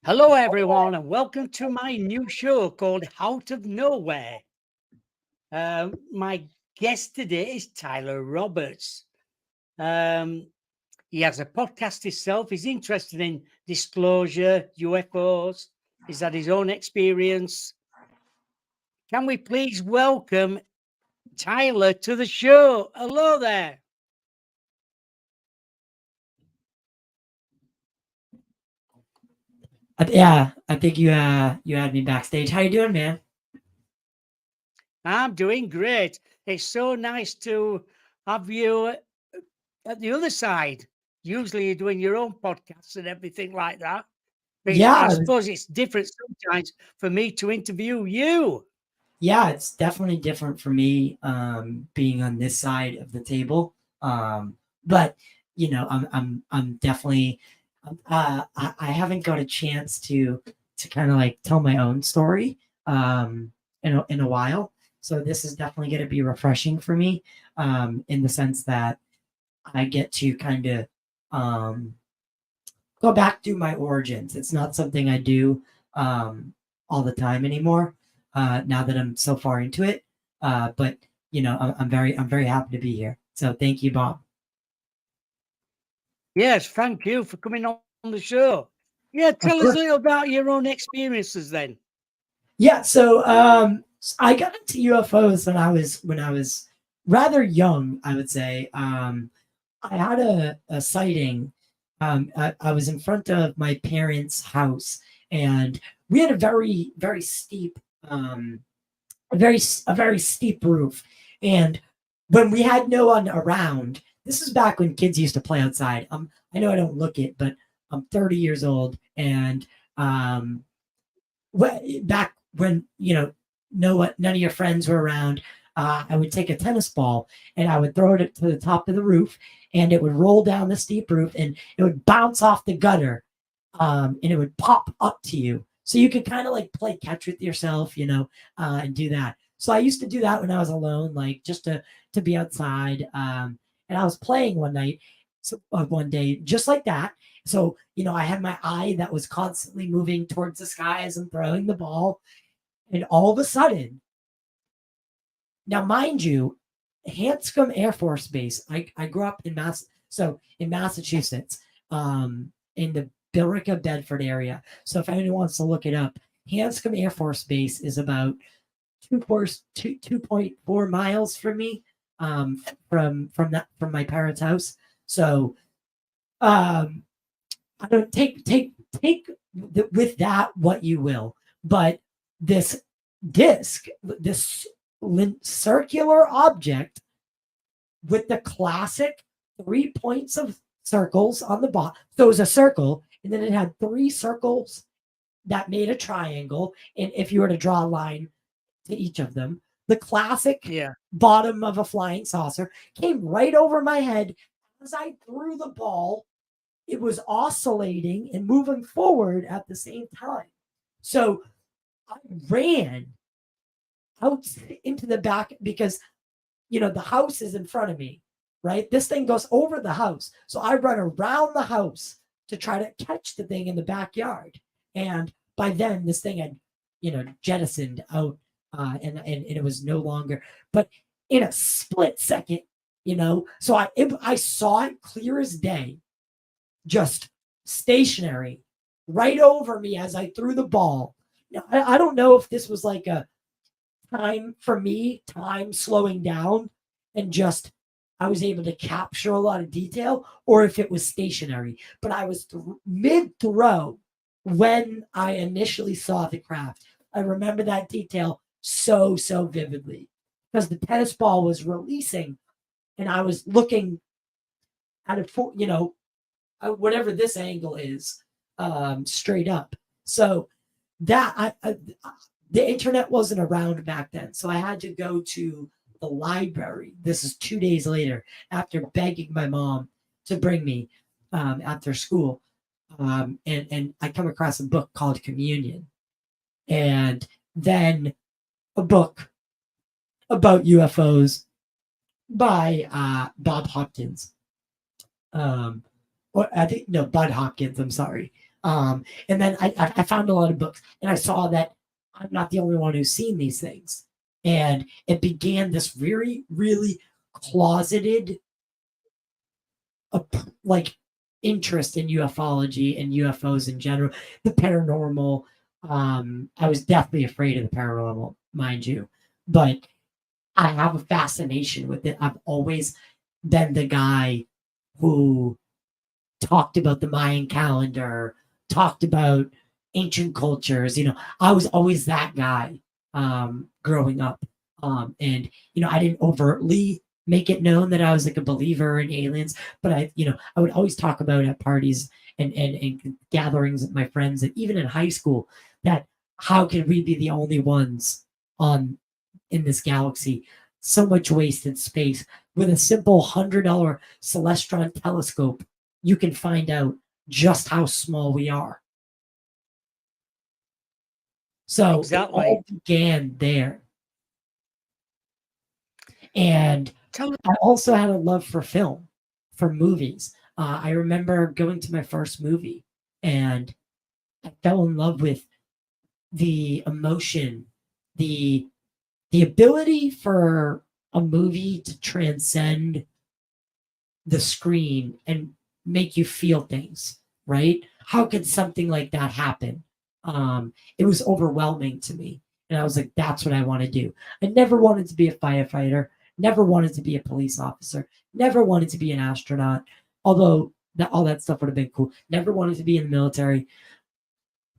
Hello, everyone, and welcome to my new show called Out of Nowhere. My guest today is Tyler Roberts. Um, he has a podcast himself. He's interested in disclosure, UFOs. He's had his own experience. Can we please welcome Tyler to the show? Hello there. Yeah, I think you had me backstage. How you doing, man? I'm doing great. It's so nice to have you at the other side. Usually you're doing your own podcasts and everything like that. But I Yeah, suppose it's different sometimes for me to interview you. yeah, it's definitely different for me being on this side of the table. But I'm definitely I haven't got a chance to kind of like tell my own story in a while. So this is definitely going to be refreshing for me in the sense that I get to kind of um go back to my origins. It's not something I do all the time anymore. Now that I'm so far into it, but I'm very happy to be here. So thank you, Bob. Yes, thank you for coming on the show. Yeah, tell Of us a course. little about your own experiences then. Yeah. So I got into UFOs when I was rather young. I would say I had a sighting. I was in front of my parents' house, and we had a very steep um, a very steep roof. And when we had no one around, this is back when kids used to play outside. I know I don't look it, but I'm 30 years old, and um, back when none of your friends were around, I would take a tennis ball and I would throw it to the top of the roof, and it would roll down the steep roof, and it would bounce off the gutter, and it would pop up to you. So you could kind of like play catch with yourself, and do that. So I used to do that when I was alone, like just to be outside. And I was playing one night, so one day, just like that. So I had my eye that was constantly moving towards the sky as I'm throwing the ball, and all of a sudden, now mind you, Hanscom Air Force Base. I grew up in Massachusetts, in the Billerica, Bedford area. So if anyone wants to look it up, Hanscom Air Force Base is about 2.4 miles from me, from my parents' house. So um, I don't take with that what you will, but this disc, this circular object with the classic 3 points of circles on the bottom. So it was a circle, and then it had three circles that made a triangle. And if you were to draw a line to each of them, the classic Yeah. bottom of a flying saucer came right over my head as I threw the ball. It was oscillating and moving forward at the same time. So I ran out into the back because the house is in front of me, right? This thing goes over the house. So I run around the house to try to catch the thing in the backyard. And by then, this thing had, jettisoned out, and it was no longer, but in a split second, so I saw it clear as day, just stationary right over me as I threw the ball. Now, I don't know if this was like a time slowing down, and just I was able to capture a lot of detail, or if it was stationary. But I was mid throw when I initially saw the craft. I remember that detail so vividly because the tennis ball was releasing, and I was looking at it for whatever this angle is, straight up. So that the internet wasn't around back then, so I had to go to the library. This is 2 days later, after begging my mom to bring me after school, and I come across a book called Communion, and then a book about UFOs by Bob Hopkins, or I think no Bud Hopkins. I'm sorry. And then I found a lot of books, and I saw that I'm not the only one who's seen these things. And it began this very, really closeted, like, interest in ufology and UFOs in general, the paranormal. I was definitely afraid of the paranormal, mind you, but I have a fascination with it. I've always been the guy who talked about the Mayan calendar, talked about ancient cultures. I was always that guy growing up. And I didn't overtly make it known that I was like a believer in aliens, but I would always talk about at parties and gatherings with my friends, and even in high school, that how could we be the only ones on in this galaxy? So much wasted space. With a simple $100 Celestron telescope, you can find out just how small we are. So it all began there. And I also had a love for film, for movies. I remember going to my first movie, and I fell in love with the emotion, the ability for a movie to transcend the screen and make you feel things, right? How could something like that happen? It was overwhelming to me. And I was like, that's what I want to do. I never wanted to be a firefighter, never wanted to be a police officer, never wanted to be an astronaut, although all that stuff would have been cool. Never wanted to be in the military.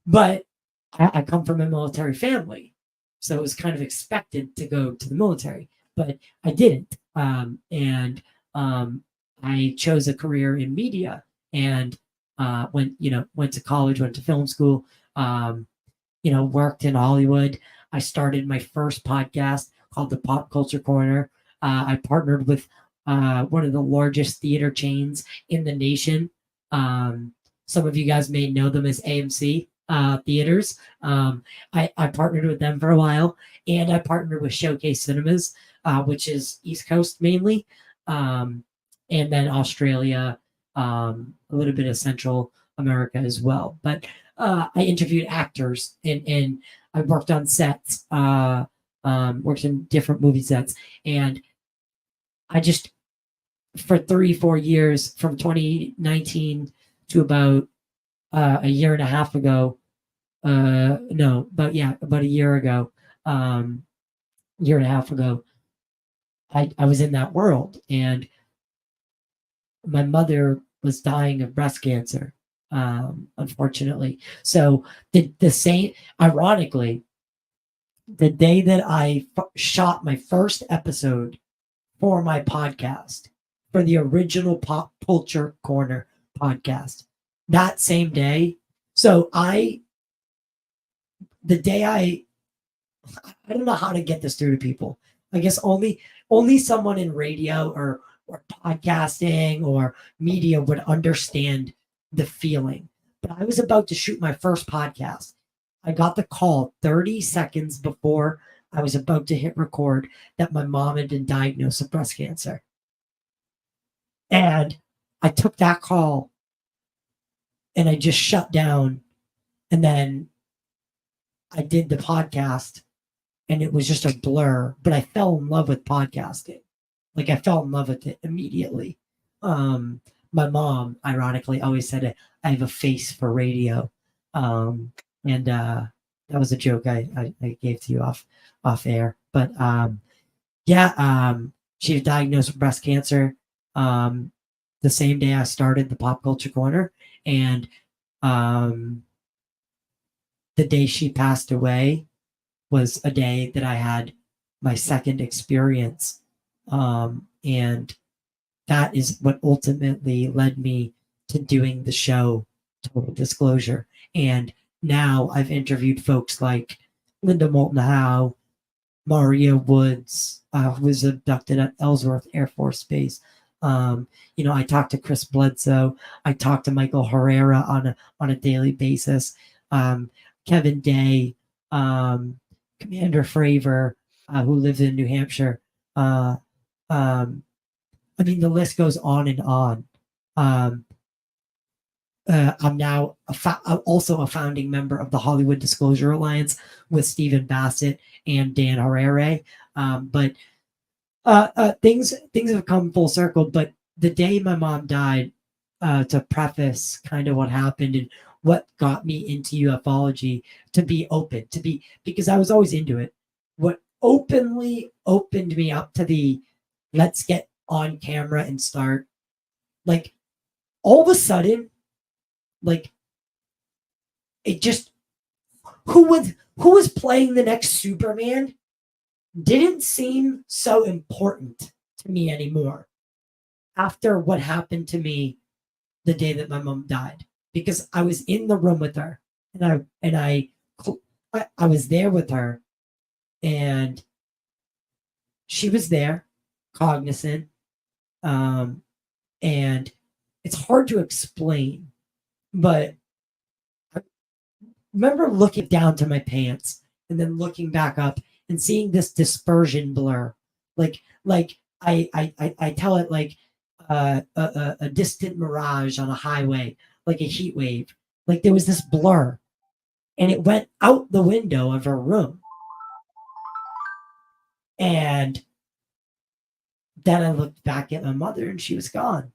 But I come from a military family, so it was kind of expected to go to the military, but I didn't. And I chose a career in media, and went to college, went to film school, worked in Hollywood. I started my first podcast called the Pop Culture Corner. I partnered with one of the largest theater chains in the nation. Some of you guys may know them as AMC theaters. I partnered with them for a while, and I partnered with Showcase Cinemas, which is East Coast mainly, and then Australia, a little bit of Central America as well. But I interviewed actors, and I worked on sets, worked in different movie sets, and I just, for 3-4 years, from 2019 to about a year and a half ago, no, about a year ago, year and a half ago, I was in that world, and my mother was dying of breast cancer, unfortunately. So the same, ironically, the day that I shot my first episode for my podcast, for the original Pop Culture Corner podcast, that same day. So the day I don't know how to get this through to people. I guess only someone in radio or podcasting or media would understand the feeling. But I was about to shoot my first podcast. I got the call 30 seconds before I was about to hit record that my mom had been diagnosed with breast cancer. And I took that call and I just shut down. And then I did the podcast, and it was just a blur, but I fell in love with podcasting. Like, I fell in love with it immediately. My mom, ironically, always said I have a face for radio. And that was a joke I gave to you off air. But she was diagnosed with breast cancer the same day I started the Pop Culture Corner. And the day she passed away was a day that I had my second experience. And that is what ultimately led me to doing the show, Total Disclosure. And now I've interviewed folks like Linda Moulton Howe, Maria Woods, who was abducted at Ellsworth Air Force Base. I talked to Chris Bledsoe. I talked to Michael Herrera on a daily basis. Kevin Day, Commander Fravor, who lives in New Hampshire. The list goes on and on. I'm now I'm also a founding member of the Hollywood Disclosure Alliance with Stephen Bassett and Dan Herrera. But things have come full circle. But the day my mom died, to preface kind of what happened and what got me into ufology, to be open, because I was always into it. What openly opened me up to the let's get on camera and start, like, all of a sudden, like, it just, who was playing the next Superman didn't seem so important to me anymore after what happened to me the day that my mom died, because I was in the room with her, and I was there with her, and she was there, cognizant, and it's hard to explain, but I remember looking down to my pants and then looking back up and seeing this dispersion blur, like I tell it like a distant mirage on a highway, like a heat wave. Like there was this blur, and it went out the window of her room. And then I looked back at my mother, and she was gone.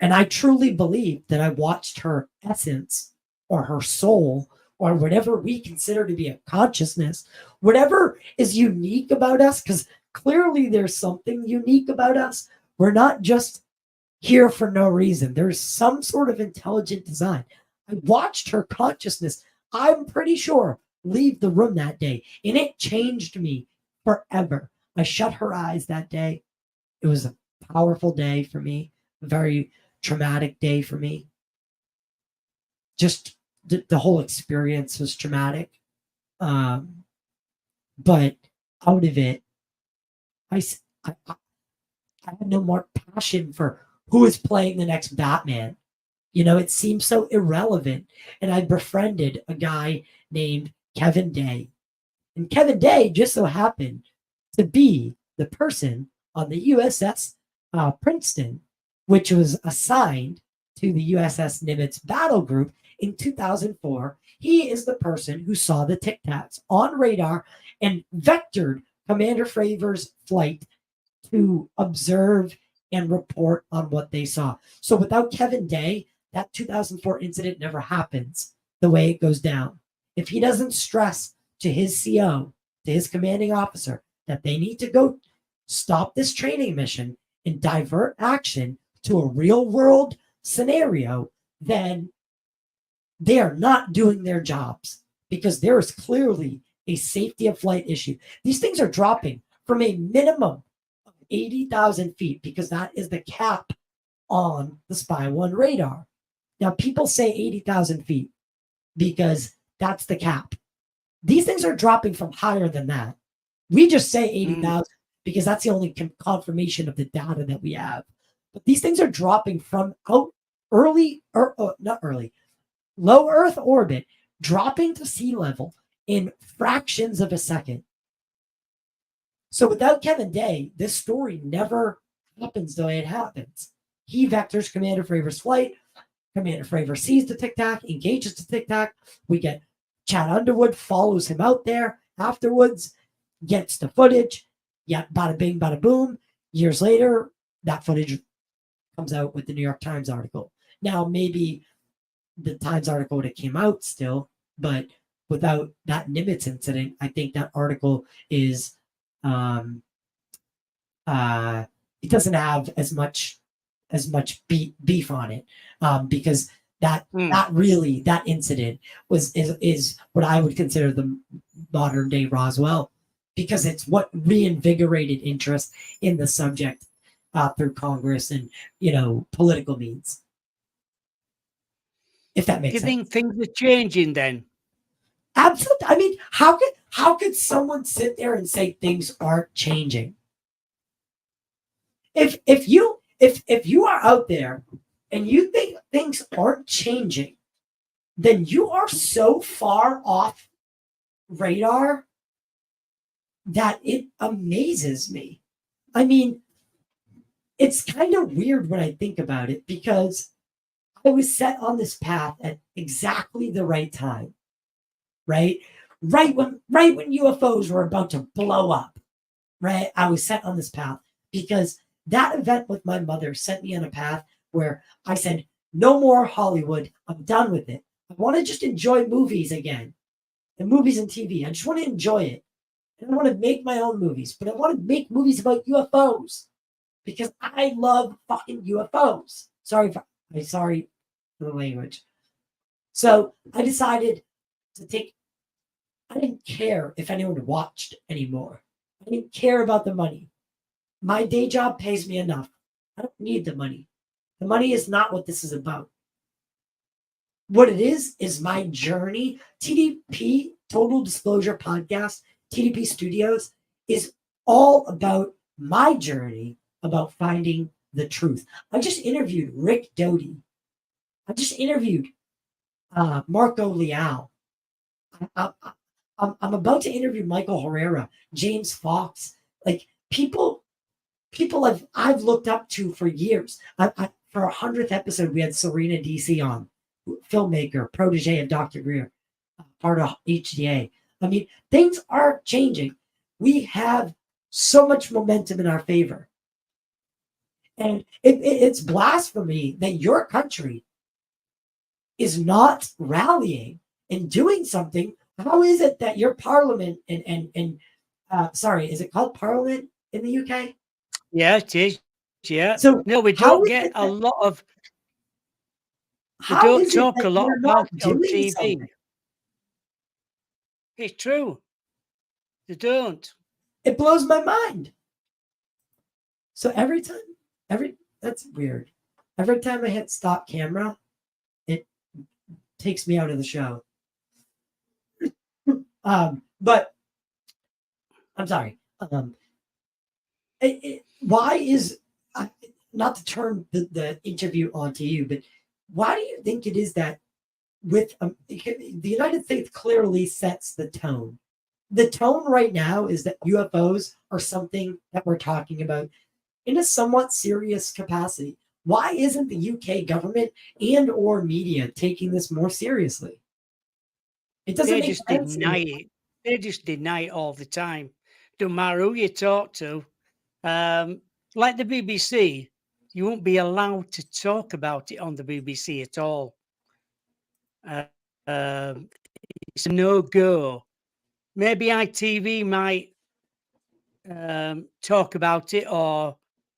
And I truly believe that I watched her essence, or her soul, or whatever we consider to be a consciousness, whatever is unique about us, because clearly there's something unique about us. We're not just here for no reason. There's some sort of intelligent design. I watched her consciousness, I'm pretty sure, leave the room that day, and it changed me forever. I shut her eyes that day. It was a powerful day for me, a very traumatic day for me. Just the whole experience was traumatic. But out of it, I had no more passion for who is playing the next Batman. It seemed so irrelevant. And I befriended a guy named Kevin Day. And Kevin Day just so happened to be the person on the USS Princeton, which was assigned to the USS Nimitz battle group in 2004. He is the person who saw the Tic Tacs on radar and vectored Commander Fravor's flight to observe and report on what they saw. So without Kevin Day, that 2004 incident never happens the way it goes down. If he doesn't stress to his CO, to his commanding officer, that they need to go stop this training mission and divert action to a real world scenario, then they are not doing their jobs, because there is clearly a safety of flight issue. These things are dropping from a minimum of 80,000 feet, because that is the cap on the Spy 1 radar. Now, people say 80,000 feet because that's the cap. These things are dropping from higher than that. We just say 80,000 because that's the only confirmation of the data that we have. But these things are dropping from low Earth orbit, dropping to sea level in fractions of a second. So without Kevin Day, this story never happens the way it happens. He vectors Commander Fravor's flight. Commander Fravor sees the Tic Tac, engages the Tic Tac. We get Chad Underwood follows him out there afterwards, gets the footage. Yeah, bada bing, bada boom. Years later, that footage comes out with the New York Times article. Now, maybe the Times article would have came out still, but without that Nimitz incident, I think that article is it doesn't have as much beef on it, because that incident is what I would consider the modern day Roswell, because it's what reinvigorated interest in the subject through Congress and political means. If that makes sense. Do you think things are changing then? Absolutely. I mean, how could someone sit there and say things aren't changing? If you are out there and you think things aren't changing, then you are so far off radar that it amazes me. I mean, it's kind of weird when I think about it, because I was set on this path at exactly the right time, right? Right when UFOs were about to blow up, right? I was set on this path because that event with my mother set me on a path where I said, no more Hollywood. I'm done with it. I want to just enjoy movies again and movies and TV. I just want to enjoy it. And I want to make my own movies, but I want to make movies about UFOs because I love fucking UFOs. Sorry for the language. So I decided to take. I didn't care if anyone watched anymore. I didn't care about the money. My day job pays me enough. I don't need the money. The money is not what this is about. What it is my journey. TDP, Total Disclosure Podcast, TDP Studios, is all about my journey about finding the truth. I just interviewed Rick Doty. I just interviewed Marco Leal. I, I, I'm about to interview Michael Herrera, James Fox, like people I've looked up to for years. For our 100th episode, we had Serena DC on, filmmaker, protege of Dr. Greer, part of HDA. I mean, things are changing. We have so much momentum in our favor. And it's blasphemy that your country is not rallying and doing something. How is it that your parliament and sorry, is it called parliament in the UK? Yeah, it is. Yeah. So No, we how don't is get it a that lot of, we how don't is it talk that a lot you're not about it on doing TV. something? It's true. They don't. It blows my mind. So every that's weird. Every time I hit stop camera, it takes me out of the show. But I'm sorry. Why is not to turn the interview onto you, but why do you think it is that with the United States clearly sets the tone? The tone right now is that UFOs are something that we're talking about in a somewhat serious capacity. Why isn't the UK government and or media taking this more seriously? It doesn't They make just sense to deny me. it. They just deny it all the time. Don't matter who you talk to. Um, like the BBC, you won't be allowed to talk about it on the BBC at all. Um, it's a no go. Maybe ITV might talk about it, or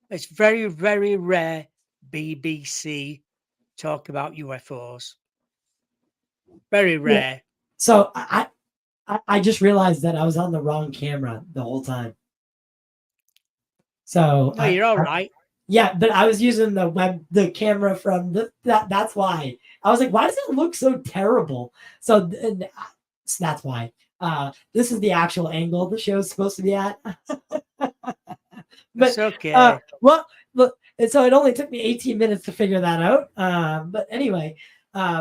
it's very, very rare BBC talk about UFOs. Very Yeah. rare. So I just realized that I was on the wrong camera the whole time. So No, you're all right. yeah, but I was using the camera from that's why. I was like, why does it look so terrible? So that's why. This is the actual angle the show is supposed to be at. It's But okay. well, look, and so it only took me 18 minutes to figure that out. But anyway,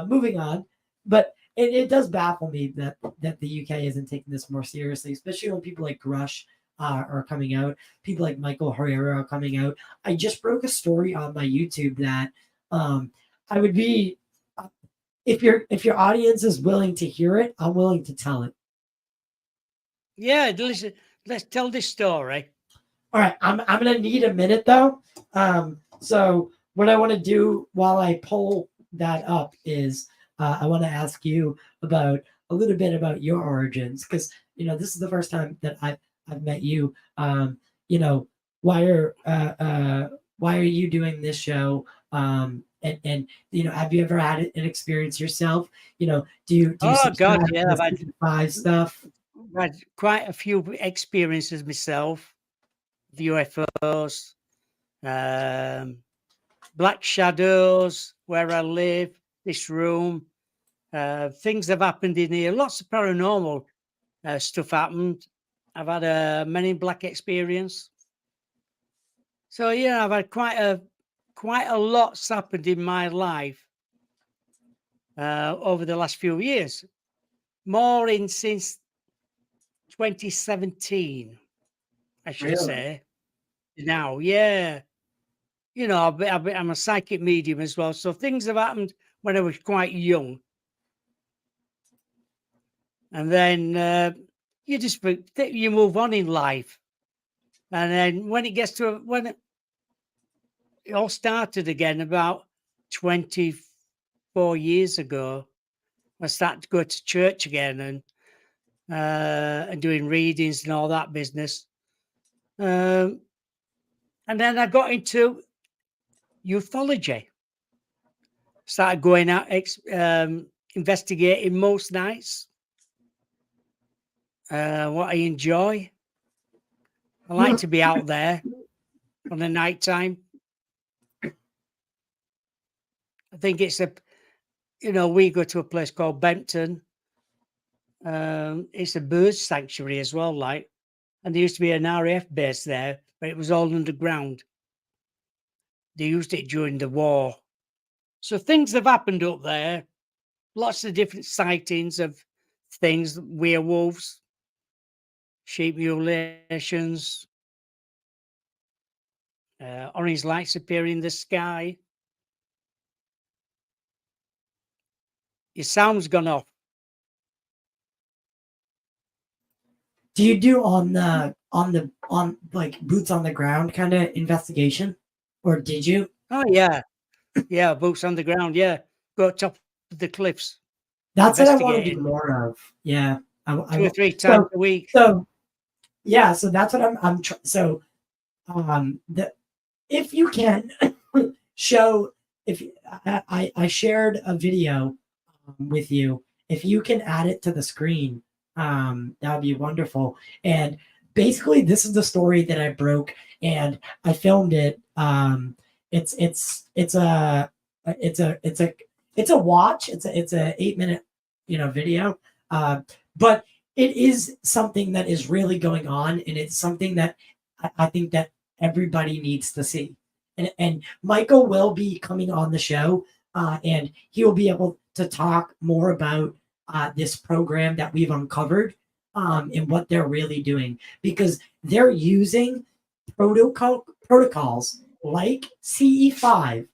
moving on. But it does baffle me that the UK isn't taking this more seriously, especially when people like Grush are coming out. People like Michael Herrera are coming out. I just broke a story on my YouTube that I would be if your audience is willing to hear it, I'm willing to tell it. Yeah, listen, let's tell this story. All right, I'm gonna need a minute though. So what I want to do while I pull that up is I want to ask you about a little bit about your origins because this is the first time that I've met you. You know why are uh, uh, why are you doing this show? And have you ever had an experience yourself? Do you Oh God, subscribe yeah, to the five stuff? I've had quite a few experiences myself. The UFOs, um, black shadows, where I live, this room. Things have happened in here. Lots of paranormal stuff happened. I've had a Men in Black experience. So yeah, I've had quite a lot's happened in my life over the last few years. More in since 2017, I should Really? say. Now, yeah. you know, I'm a psychic medium as well. So things have happened when I was quite young. And then you just you move on in life. And then when it gets to when it all started again about 24 years ago, I started to go to church again and doing readings and all that business. And then I got into ufology. Started going out, investigating most nights. What I enjoy. I like to be out there on the night time. I think it's we go to a place called Benton. It's a bird sanctuary as well, like, and there used to be an RAF base there, but it was all underground. They used it during the war. So things have happened up there. Lots of different sightings of things, werewolves, sheep mutilations, orange lights appear in the sky. Your sound's gone off. Do you do on like boots on the ground kind of investigation, or did you? Oh yeah, yeah, boots on the ground. Yeah, go up top of the cliffs. That's what I want to do Investigating more of. Yeah, 2 or 3 times a week. So yeah, so that's what so the if you can show if I shared a video with you, if you can add it to the screen, that would be wonderful. And basically, this is the story that I broke, and I filmed it. It's a watch. It's a 8-minute video, but it is something that is really going on, and it's something that I think that everybody needs to see. And Michael will be coming on the show, and he will be able to talk more about this program that we've uncovered, and what they're really doing, because they're using protocols like CE5,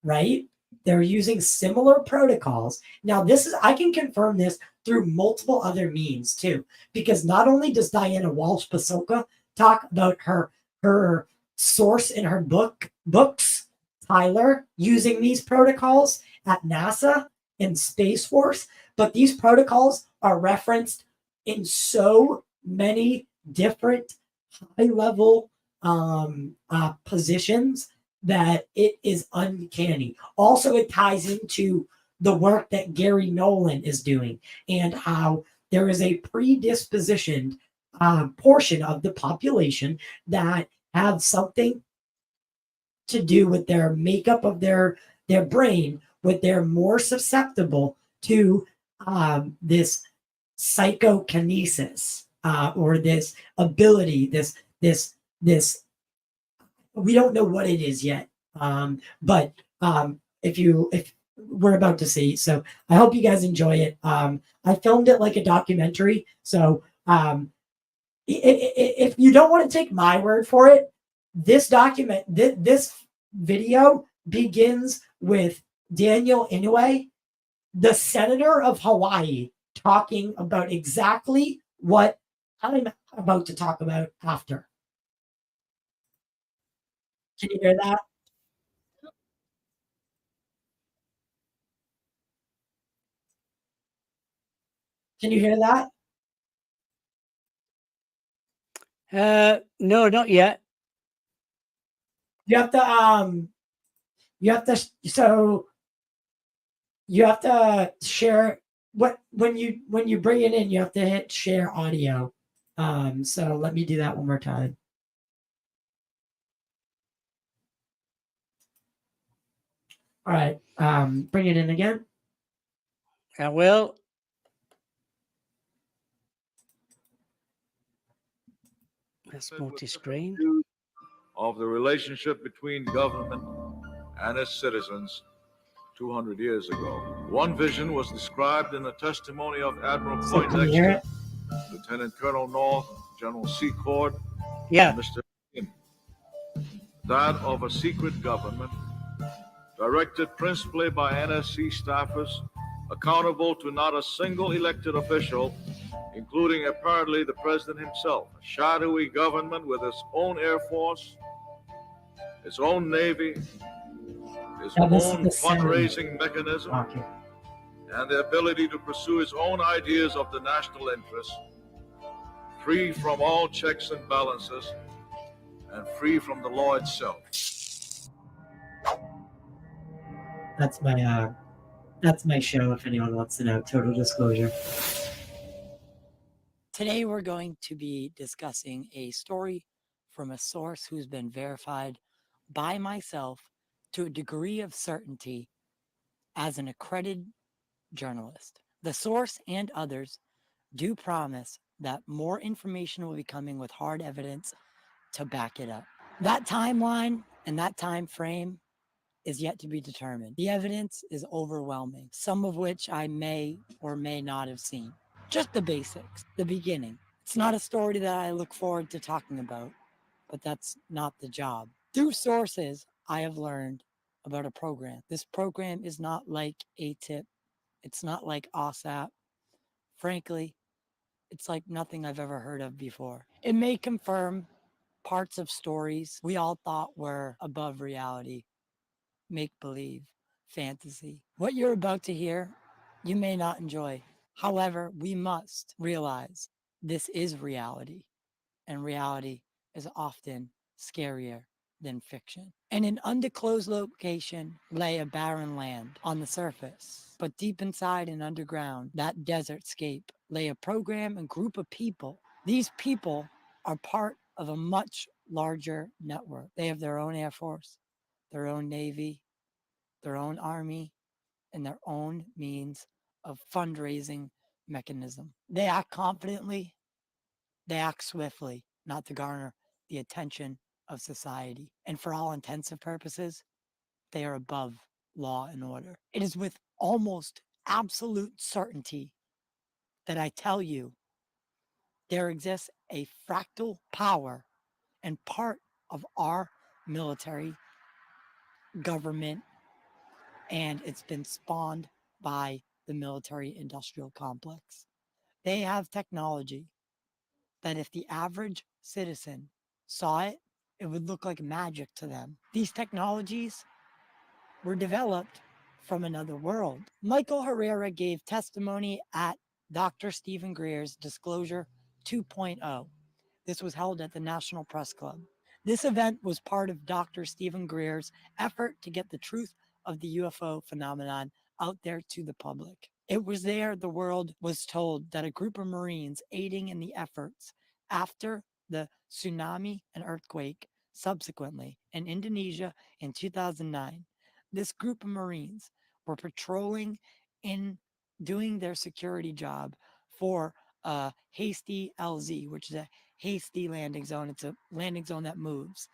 right? They're using similar protocols. Now, I can confirm this through multiple other means too, because not only does Diana Walsh Pasoka talk about her source in her books, Tyler, using these protocols at NASA and Space Force, but these protocols are referenced in so many different high-level positions that it is uncanny. Also, it ties into the work that Gary Nolan is doing, and how there is a predispositioned portion of the population that have something to do with their makeup of their brain, with they're more susceptible to this psychokinesis, or this ability, this we don't know what it is yet, but if we're about to see, so I hope you guys enjoy it. I filmed it like a documentary, so if you don't want to take my word for it, this video begins with Daniel Inouye, the senator of Hawaii, talking about exactly what I'm about to talk about after. Can you hear that? Can you hear that? No, not yet. You have to so you have to share when you bring it in, you have to hit share audio. So let me do that one more time. All right. Bring it in again. I will. Let's multi-screen. Of the relationship between government and its citizens 200 years ago. One vision was described in the testimony of Admiral Poindexter, Lieutenant Colonel North, General Secord, Yeah. and Mr. Kim. that of a secret government directed principally by NSC staffers, accountable to not a single elected official, including apparently the president himself. A shadowy government with its own Air Force, its own Navy, its Now, this is own the Senate fundraising mechanism, talking. and the ability to pursue its own ideas of the national interest, free from all checks and balances, and free from the law itself. That's my show. If anyone wants to know, total disclosure. Today, we're going to be discussing a story from a source who's been verified by myself to a degree of certainty as an accredited journalist. The source and others do promise that more information will be coming with hard evidence to back it up. That timeline and that time frame is yet to be determined. The evidence is overwhelming, some of which I may or may not have seen. Just the basics, the beginning. It's not a story that I look forward to talking about, but that's not the job. Through sources, I have learned about a program. This program is not like ATIP. It's not like OSAP. Frankly, it's like nothing I've ever heard of before. It may confirm parts of stories we all thought were above reality, make believe, fantasy. What you're about to hear, you may not enjoy. However, we must realize this is reality, and reality is often scarier than fiction. In an undisclosed location lay a barren land on the surface, but deep inside and underground, that desert scape lay a program and group of people. These people are part of a much larger network. They have their own Air Force, their own Navy, their own Army, and their own means of fundraising mechanism. They act confidently, they act swiftly, not to garner the attention of society. And for all intents and purposes, they are above law and order. It is with almost absolute certainty that I tell you there exists a fractal power and part of our military, government, and it's been spawned by the military industrial complex. They have technology that if the average citizen saw it, it would look like magic to them. These technologies were developed from another world. Michael Herrera gave testimony at Dr. Stephen Greer's Disclosure 2.0. This was held at the National Press Club. This event was part of Dr. Stephen Greer's effort to get the truth of the UFO phenomenon out there to the public. It was there the world was told that a group of Marines aiding in the efforts after the tsunami and earthquake subsequently in Indonesia in 2009. This group of Marines were patrolling in doing their security job for Hasty LZ, which is a hasty landing zone. It's a landing zone that moves.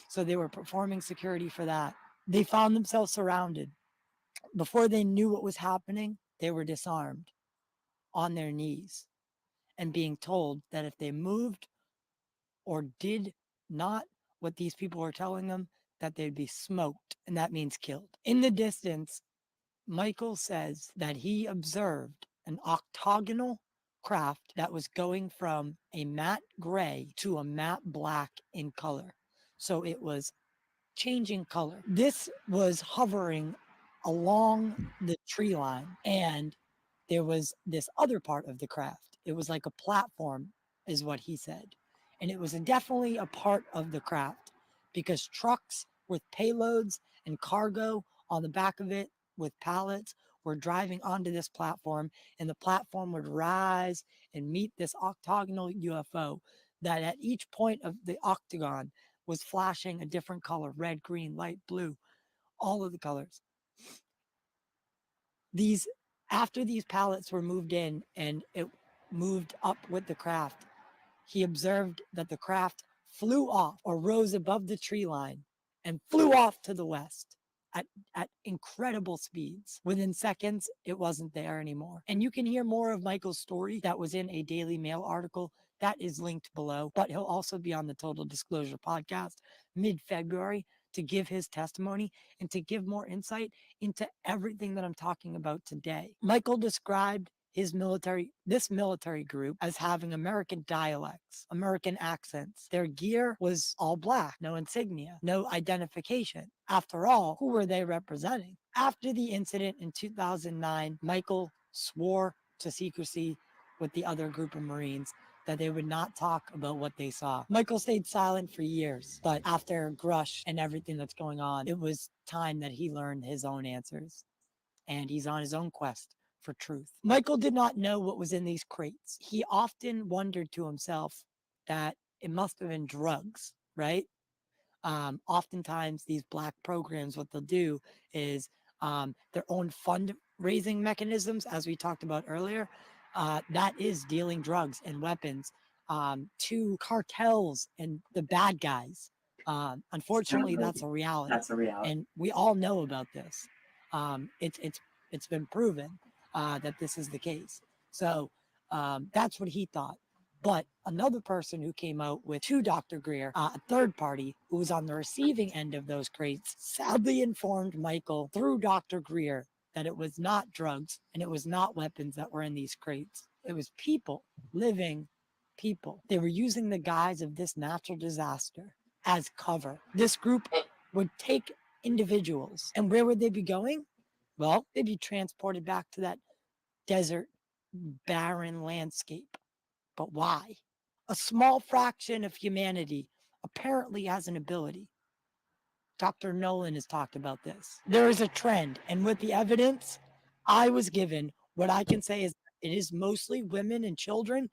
So they were performing security for that. They found themselves surrounded. Before they knew what was happening, they were disarmed on their knees and being told that if they moved or did not what these people were telling them, that they'd be smoked, and that means killed. In the distance, Michael says that he observed an octagonal craft that was going from a matte gray to a matte black in color. So it was changing color. This was hovering along the tree line, and there was this other part of the craft. It was like a platform, is what he said. And it was definitely a part of the craft because trucks with payloads and cargo on the back of it with pallets were driving onto this platform, and the platform would rise and meet this octagonal UFO that at each point of the octagon was flashing a different color: red, green, light blue, all of the colors. These, after these pallets were moved in and it moved up with the craft, he observed that the craft flew off or rose above the tree line and flew off to the west at incredible speeds. Within seconds, it wasn't there anymore. And you can hear more of Michael's story that was in a Daily Mail article that is linked below, but he'll also be on the Total Disclosure podcast. mid-February to give his testimony and to give more insight into everything that I'm talking about today. Michael described this military group as having American dialects, American accents. Their gear was all black, no insignia, no identification. After all, who were they representing? After the incident in 2009, Michael swore to secrecy with the other group of Marines that they would not talk about what they saw. Michael stayed silent for years, but after Grush and everything that's going on, it was time that he learned his own answers. And he's on his own quest for truth. Michael did not know what was in these crates. He often wondered to himself that it must have been drugs, right? Oftentimes, these black programs, what they'll do is their own fundraising mechanisms, as we talked about earlier, that is dealing drugs and weapons to cartels and the bad guys. Unfortunately, that's a reality. And we all know about this. It's been proven that this is the case. So that's what he thought. But another person who came out with to Dr. Greer, a third party who was on the receiving end of those crates, sadly informed Michael through Dr. Greer that it was not drugs and it was not weapons that were in these crates. It was people, living people. They were using the guise of this natural disaster as cover. This group would take individuals, and where would they be going? Well, they'd be transported back to that desert, barren landscape. But why? A small fraction of humanity apparently has an ability. Dr. Nolan has talked about this. There is a trend, and with the evidence I was given, what I can say is it is mostly women and children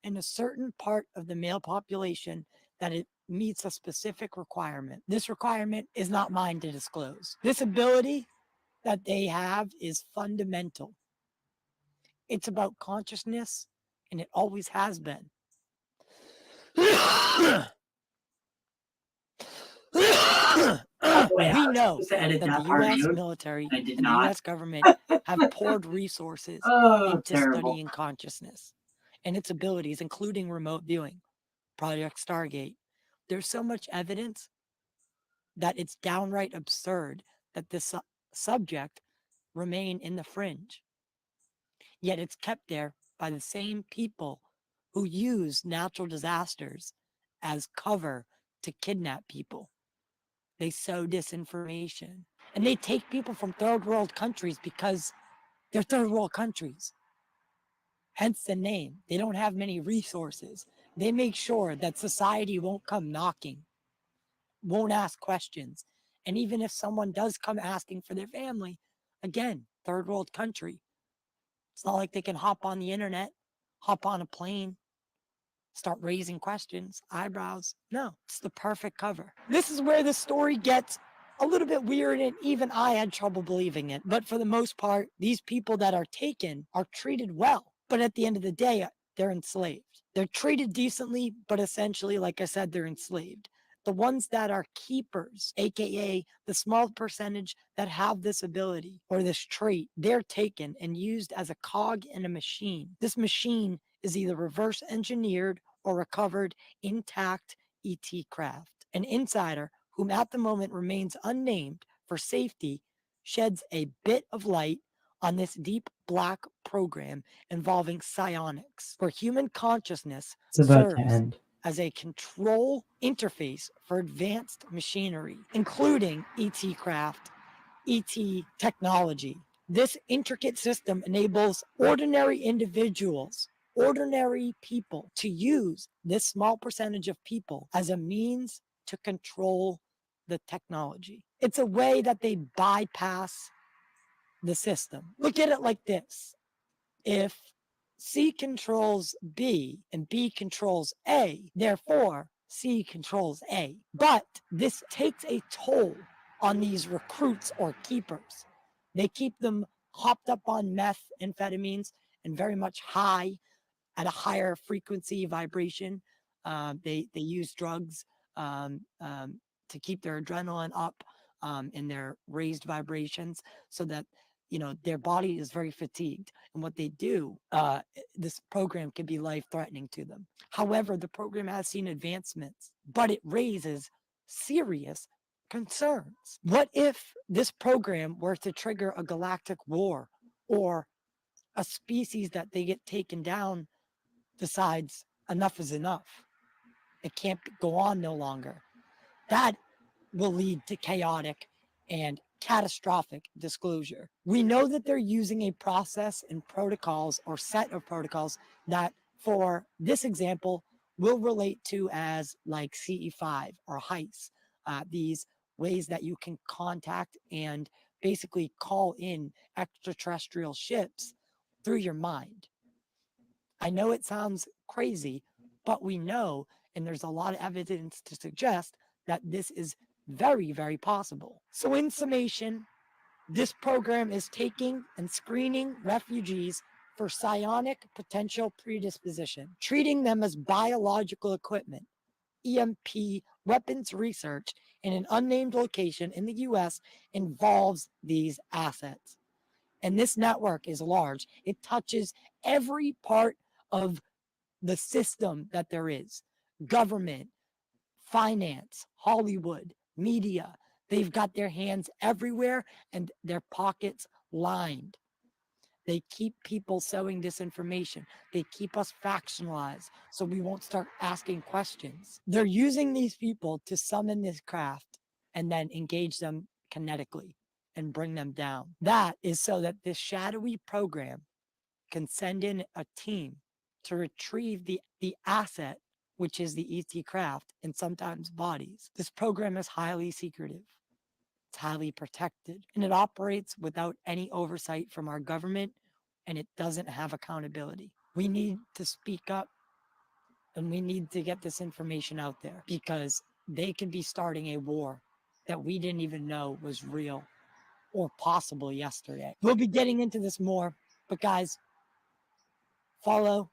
and a certain part of the male population that it meets a specific requirement. This requirement is not mine to disclose. This ability that they have is fundamental. It's about consciousness, and it always has been. We know that the U.S. military and the U.S. government have poured resources into studying consciousness and its abilities, including remote viewing, Project Stargate. There's so much evidence that it's downright absurd that this subject remain in the fringe. Yet it's kept there by the same people who use natural disasters as cover to kidnap people. They sow disinformation. And they take people from third world countries because they're third world countries. Hence the name. They don't have many resources. They make sure that society won't come knocking, won't ask questions. And even if someone does come asking for their family, again, third world country. It's not like they can hop on the internet, hop on a plane, start raising questions, eyebrows. No, it's the perfect cover. This is where the story gets a little bit weird, and even I had trouble believing it. But for the most part, these people that are taken are treated well. But at the end of the day, they're enslaved. They're treated decently, but essentially, like I said, they're enslaved. The ones that are keepers, aka the small percentage that have this ability or this trait, they're taken and used as a cog in a machine. This machine is either reverse engineered or recovered intact ET craft. An insider, whom at the moment remains unnamed for safety, sheds a bit of light on this deep black program involving psionics, where human consciousness serves as a control interface for advanced machinery, including ET craft, ET technology. This intricate system enables ordinary individuals, ordinary people, to use this small percentage of people as a means to control the technology. It's a way that they bypass the system. Look at it like this. If C controls B and B controls A, therefore C controls A. But this takes a toll on these recruits or keepers. They keep them hopped up on methamphetamines and very much high at a higher frequency vibration. They use drugs to keep their adrenaline up in their raised vibrations so that their body is very fatigued. And what they do, this program can be life-threatening to them. However, the program has seen advancements, but it raises serious concerns. What if this program were to trigger a galactic war, or a species that they get taken down decides enough is enough? It can't go on no longer. That will lead to chaotic and catastrophic disclosure. We know that they're using a process and protocols, or set of protocols, that for this example will relate to as like CE5 or HEIS, these ways that you can contact and basically call in extraterrestrial ships through your mind. I know it sounds crazy, but we know, and there's a lot of evidence to suggest that this is very, very possible. So, in summation, this program is taking and screening refugees for psionic potential predisposition, treating them as biological equipment. EMP weapons research in an unnamed location in the US involves these assets. And this network is large. It touches every part of the system that there is: government, finance, Hollywood, media. They've got their hands everywhere and their pockets lined. They keep people sowing disinformation. They keep us factionalized so we won't start asking questions. They're using these people to summon this craft and then engage them kinetically and bring them down. That is so that this shadowy program can send in a team to retrieve the asset, which is the ET craft, and sometimes bodies. This program is highly secretive. It's highly protected, and it operates without any oversight from our government, and it doesn't have accountability. We need to speak up, and we need to get this information out there, because they could be starting a war that we didn't even know was real or possible yesterday. We'll be getting into this more, but guys, follow.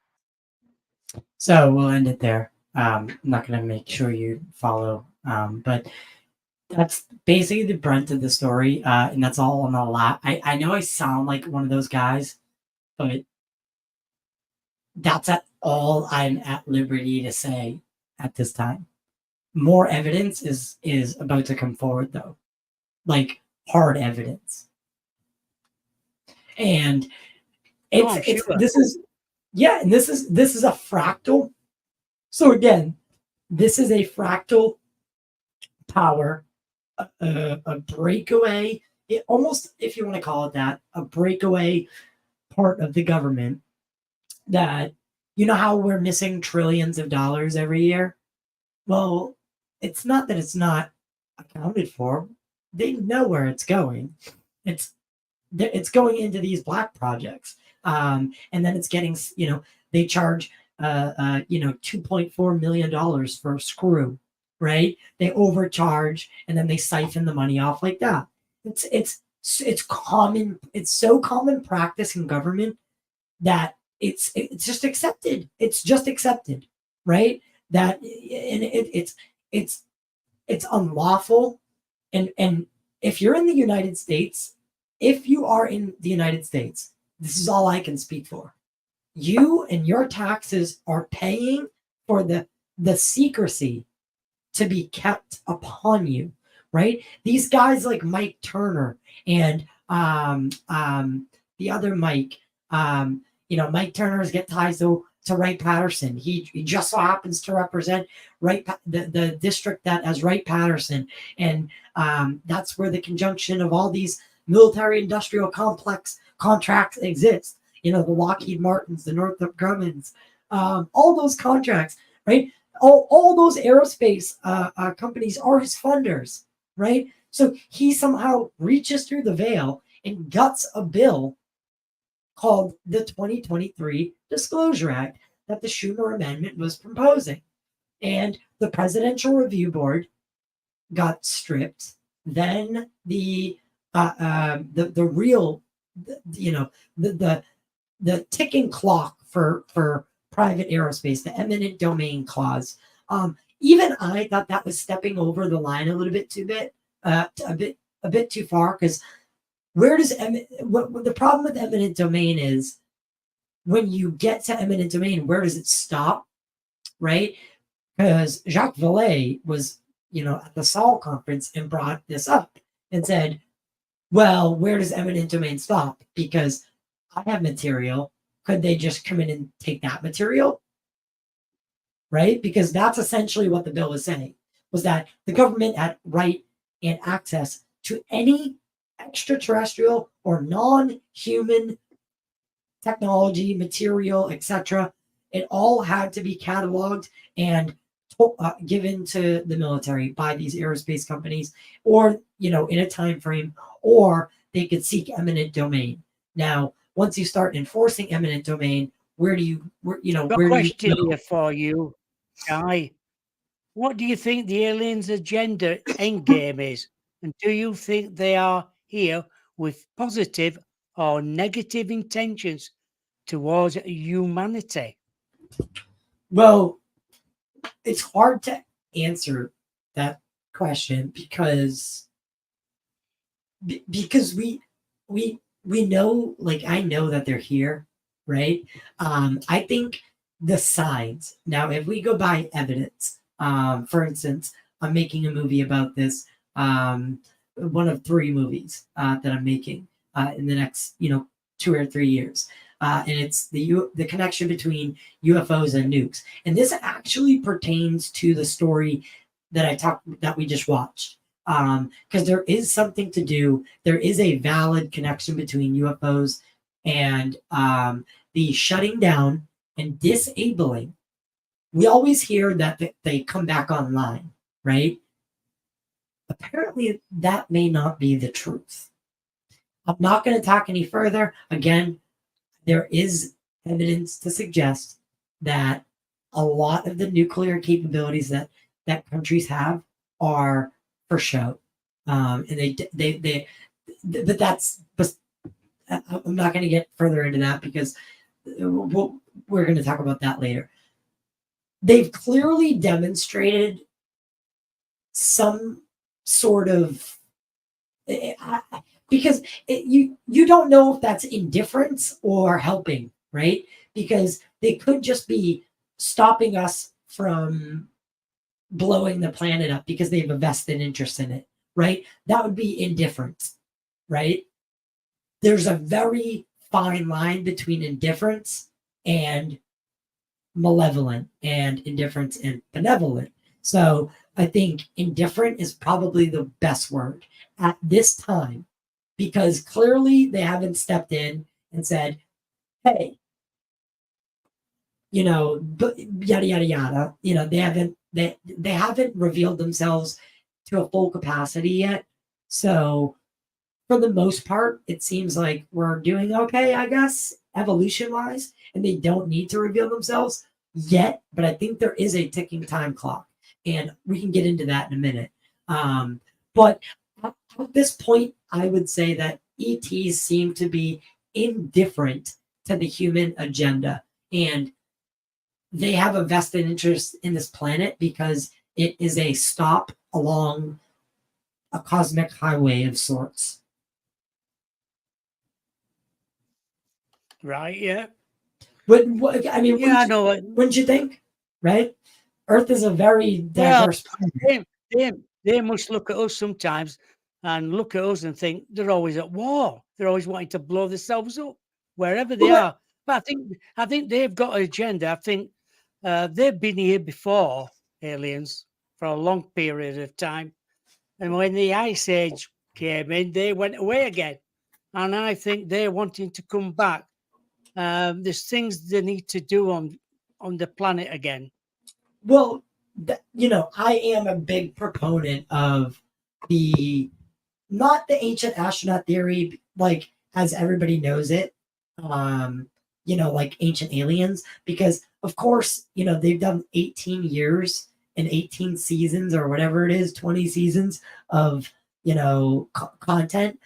So we'll end it there. I'm not going to make sure you follow, but that's basically the brunt of the story, and that's all on the lot. I know I sound like one of those guys, but that's all I'm at liberty to say at this time. More evidence is about to come forward, though, like hard evidence, and this is a fractal. So again, this is a fractal power, a breakaway, almost, if you want to call it that, a breakaway part of the government that, you know how we're missing trillions of dollars every year? Well, it's not that it's not accounted for. They know where it's going. It's going into these black projects. And then it's getting, they charge, $2.4 million for a screw, right? They overcharge and then they siphon the money off like that. It's common. It's so common practice in government that it's just accepted. It's just accepted, right? That, and it's unlawful. And if you're in the United States, this is all I can speak for. You and your taxes are paying for the secrecy to be kept upon you, right? These guys like Mike Turner and the other Mike, Mike Turner's get ties to Wright Patterson. He just so happens to represent the district that has Wright Patterson, and that's where the conjunction of all these military-industrial complex contracts exist. The Lockheed Martins, the Northrop Grummons, all those contracts, right? All those aerospace companies are his funders, right? So he somehow reaches through the veil and guts a bill called the 2023 Disclosure Act that the Schumer Amendment was proposing. And the Presidential Review Board got stripped. Then the ticking clock for private aerospace, the eminent domain clause. Even I thought that was stepping over the line a little bit a bit too far, because where does what the problem with eminent domain is, when you get to eminent domain, where does it stop, right? Because Jacques Vallée was, at the Saul conference and brought this up and said, well, where does eminent domain stop? Because I have material. Could they just come in and take that material? Right? Because that's essentially what the bill was saying, was that the government had right and access to any extraterrestrial or non-human technology, material, etc. It all had to be cataloged and given to the military by these aerospace companies, or in a time frame, or they could seek eminent domain. Now, once you start enforcing eminent domain, where do you Got a question here for you, Guy. What do you think the aliens' agenda end game is? And do you think they are here with positive or negative intentions towards humanity? Well, it's hard to answer that question because we know, like, I know that they're here, right? I think the signs. Now, if we go by evidence, for instance, I'm making a movie about this, one of 3 movies that I'm making in the next 2 or 3 years. And it's the connection between UFOs and nukes. And this actually pertains to the story that we just watched. Because there is something to do. There is a valid connection between UFOs and the shutting down and disabling. We always hear that they come back online, right? Apparently, that may not be the truth. I'm not going to talk any further. Again, there is evidence to suggest that a lot of the nuclear capabilities that countries have are for show, and but that's. I'm not going to get further into that because we're going to talk about that later. They've clearly demonstrated some sort of, because you don't know if that's indifference or helping, right? Because they could just be stopping us from blowing the planet up because they have a vested interest in it, right? That would be indifference, right? There's a very fine line between indifference and malevolent, and indifference and benevolent. So I think indifferent is probably the best word at this time, because clearly they haven't stepped in and said, hey, yada yada yada. They haven't revealed themselves to a full capacity yet. So for the most part, it seems like we're doing okay, I guess, evolution wise, and they don't need to reveal themselves yet. But I think there is a ticking time clock, and we can get into that in a minute. But at this point, I would say that ETs seem to be indifferent to the human agenda, and they have a vested interest in this planet because it is a stop along a cosmic highway of sorts. Right, yeah. But I mean, Yeah, I know. Wouldn't you think? Right? Earth is a very diverse planet. They must look at us sometimes and look at us and think they're always at war. They're always wanting to blow themselves up wherever they are. But I think they've got an agenda. I think they've been here before, aliens, for a long period of time. And when the Ice Age came in, they went away again. And I think they're wanting to come back. There's things they need to do on the planet again. Well, I am a big proponent of not the ancient astronaut theory, like as everybody knows it, like ancient aliens, because of course, they've done 18 years and 18 seasons or whatever it is, 20 seasons of, content.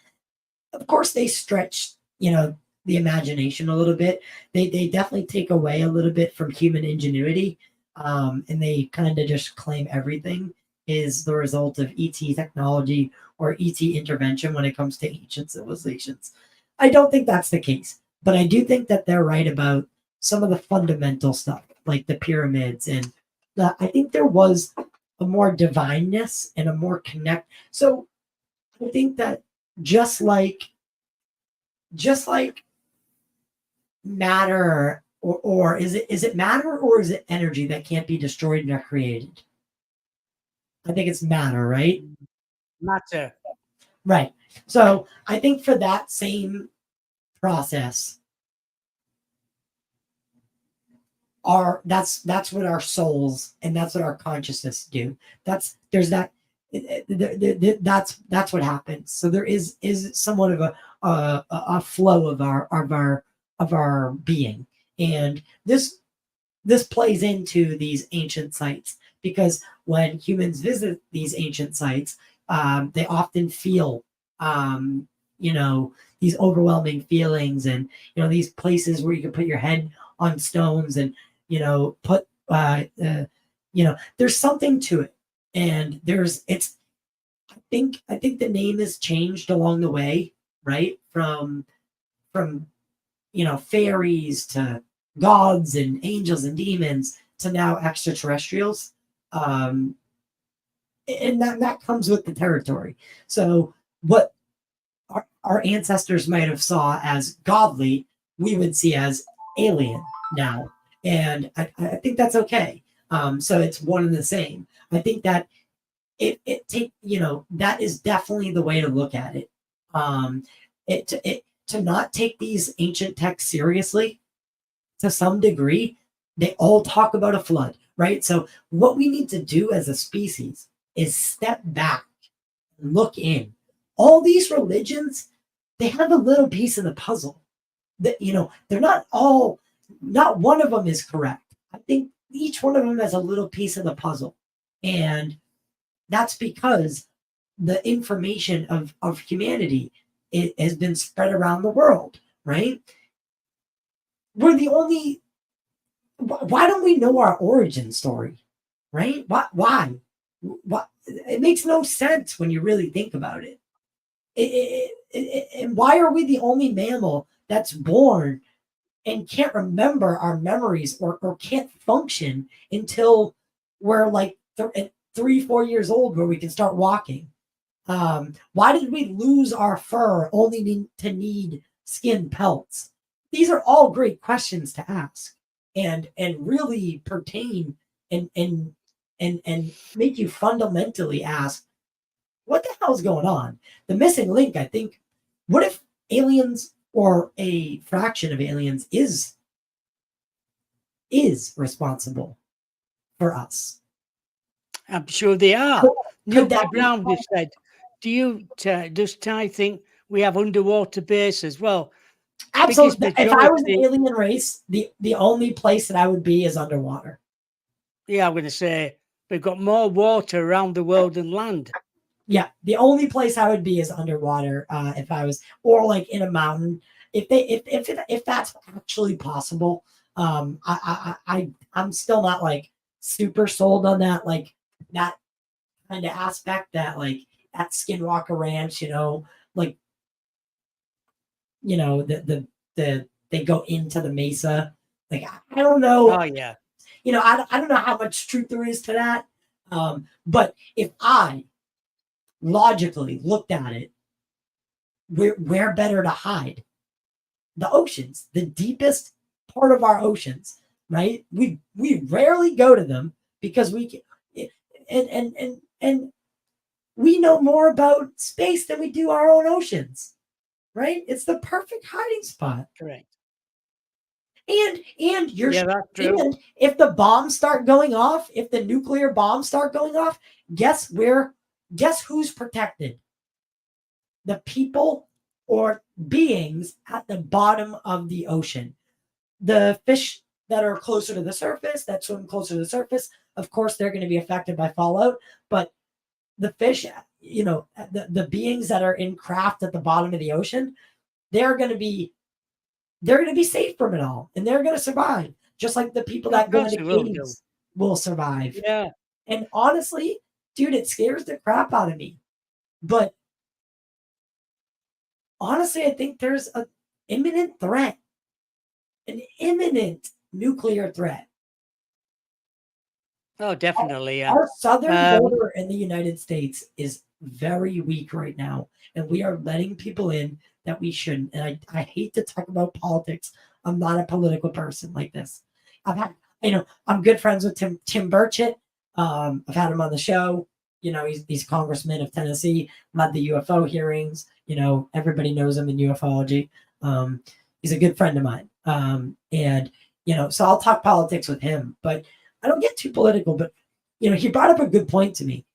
Of course, they stretch, the imagination a little bit. They definitely take away a little bit from human ingenuity. And they kind of just claim everything is the result of ET technology or ET intervention when it comes to ancient civilizations. I don't think that's the case, but I do think that they're right about some of the fundamental stuff, like the pyramids. And I think there was more divineness and a more connect. So I think that just like matter, or is it matter, or is it energy that can't be destroyed nor created? I think it's matter, right? Matter. Right. So I think for that same process, that's what our souls and that's what our consciousness do. There's that that's what happens. So there is somewhat of a flow of our being, and this plays into these ancient sites, because when humans visit these ancient sites, they often feel, um, these overwhelming feelings, and these places where you can put your head on stones, and put there's something to it, and I think the name has changed along the way, right? From fairies to gods and angels and demons to now extraterrestrials. Um, and that comes with the territory. So what our ancestors might have saw as godly, we would see as alien now. And I think that's okay. So it's one and the same. I think that that is definitely the way to look at it. To not take these ancient texts seriously to some degree. They all talk about a flood, right? So what we need to do as a species is step back and look in. All these religions, they have a little piece of the puzzle. That they're not one of them is correct. I think each one of them has a little piece of the puzzle. And that's because the information of humanity, it has been spread around the world, right? We're the only. Why don't we know our origin story, right? Why? It makes no sense when you really think about it. And why are we the only mammal that's born and can't remember our memories, or can't function until we're like 3-4 years old, where we can start walking? Why did we lose our fur only to need skin pelts? These are all great questions to ask, and really pertain, and make you fundamentally ask, what the hell's going on? The missing link, I think. What if aliens, or a fraction of aliens, is responsible for us? I'm sure they are. Could Neil that be? Brown just said, does Ty think we have underwater bases? Well, biggest Absolutely. If I was an majority, alien race, the only place that I would be is underwater. yeah, I'm going to say we've got more water around the world than land. Yeah, the only place I would be is underwater, if I was, or like in a mountain. If that's actually possible, I'm still not like super sold on that, like that kind of aspect, that like at Skinwalker Ranch, like they go into the mesa. Like I don't know, Oh, yeah. I don't know how much truth there is to that. But if I logically looked at it, where better to hide? The oceans, the deepest part of our oceans, right? We rarely go to them, because we can, and we know more about space than we do our own oceans, right? It's the perfect hiding spot. Correct. And Yeah, that's true. and if the bombs start going off, if the nuclear bombs start going off, guess who's protected? The people or beings at the bottom of the ocean. The fish that are closer to the surface, that swim closer to the surface, of course, they're going to be affected by fallout. But the fish, the beings that are in craft at the bottom of the ocean, they're going to be safe from it all, and they're going to survive, just like the people Of that go course into it will do. caves will survive. Yeah. And honestly, dude, it scares the crap out of me. But honestly, I think there's an imminent threat, an imminent nuclear threat. Oh, definitely. Yeah. Our southern Um, border in the United States is very weak right now, and we are letting people in that we shouldn't. And I hate to talk about politics. I'm not a political person like this. I've had, I'm good friends with Tim Burchett. I've had him on the show. He's congressman of Tennessee, led the UFO hearings. Everybody knows him in ufology. He's a good friend of mine. And so I'll talk politics with him, but I don't get too political. But he brought up a good point to me.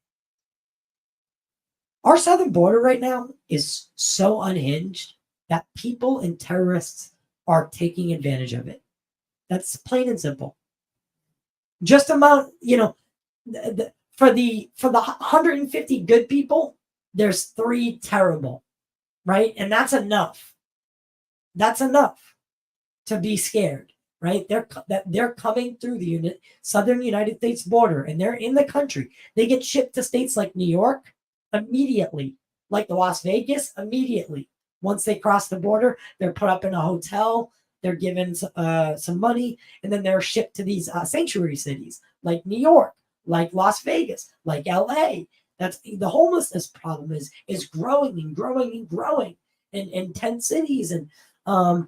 Our southern border right now is so unhinged that people and terrorists are taking advantage of it. That's plain and simple. Just amount, for the 150 good people, there's 3 terrible, right? And that's enough. That's enough to be scared, right? They're coming through the southern United States border, and they're in the country. They get shipped to states like New York immediately, like the Las Vegas immediately. Once they cross the border, they're put up in a hotel. They're given some money, and then they're shipped to these sanctuary cities like New York, like Las Vegas, like LA. That's the homelessness problem is growing and growing and growing in 10 cities. And I'm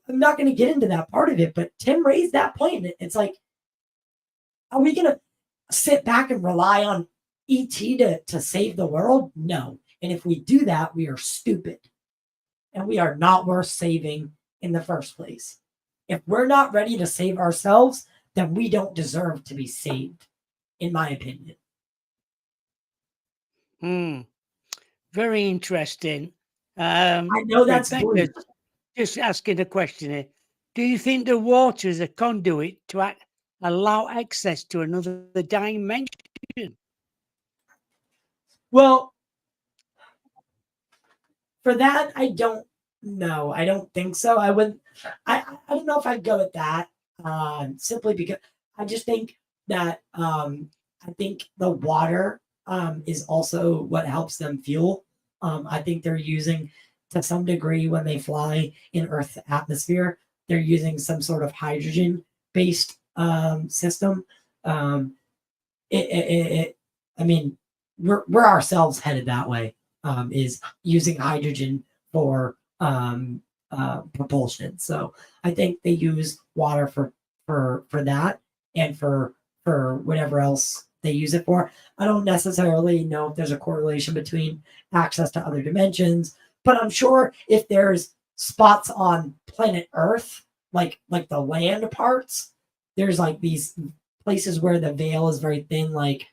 not going to get into that part of it, but Tim raised that point. It's like, are we going to sit back and rely on ET to save the world? No. And if we do that, we are stupid. And we are not worth saving in the first place. If we're not ready to save ourselves, then we don't deserve to be saved, in my opinion. Very interesting. I know that's Rebecca, just asking a question here. Do you think the water is a conduit to allow access to another dimension? Well, for that, I don't know. I don't think so. I don't know if I'd go with that. Simply because I just think that I think the water is also what helps them fuel. I think they're using, to some degree, when they fly in Earth's atmosphere, they're using some sort of hydrogen based system. I mean, we're ourselves headed that way. Is using hydrogen for propulsion. So I think they use water for that, and for whatever else they use it for. I don't necessarily know if there's a correlation between access to other dimensions, but I'm sure if there's spots on planet Earth, like the land parts, there's like these places where the veil is very thin, like